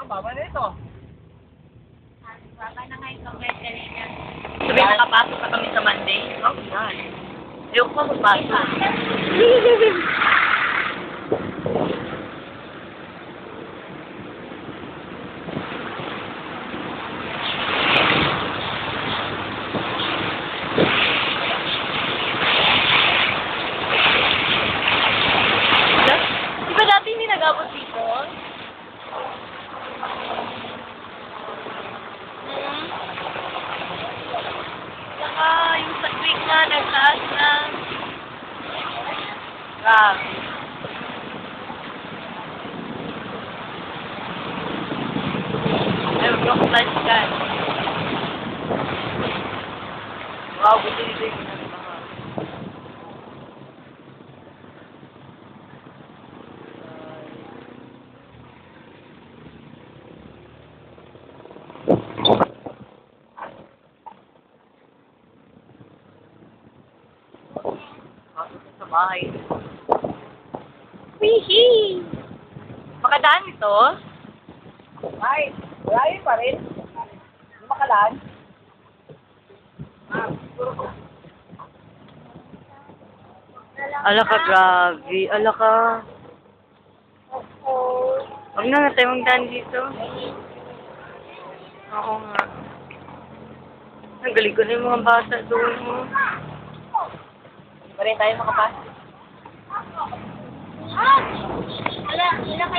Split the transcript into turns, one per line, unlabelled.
Baba na ito.
Baba na nga yung pang-red kanina.
Sabi nakapasok na kami sa Monday. Oh, yan. Ayoko pa magpasok. Di ba dati hindi nag-abot dito? Saka yung sa quick na, nagtaas na. Grabe. Ay, mag-flash ka. Wow, buti dito yung ginagawa. Sa bahay. Wihee! Makadaan ito?
Ay, malayo pa rin. Hindi makalaan.
Ala ka, grabe. Ala ka. Huwag na nga tayo magdaan dito. Oo nga. Ang galing ko na yung mga bata doon. Oh.
Pa rin tayo makapasok.
Wala kayo.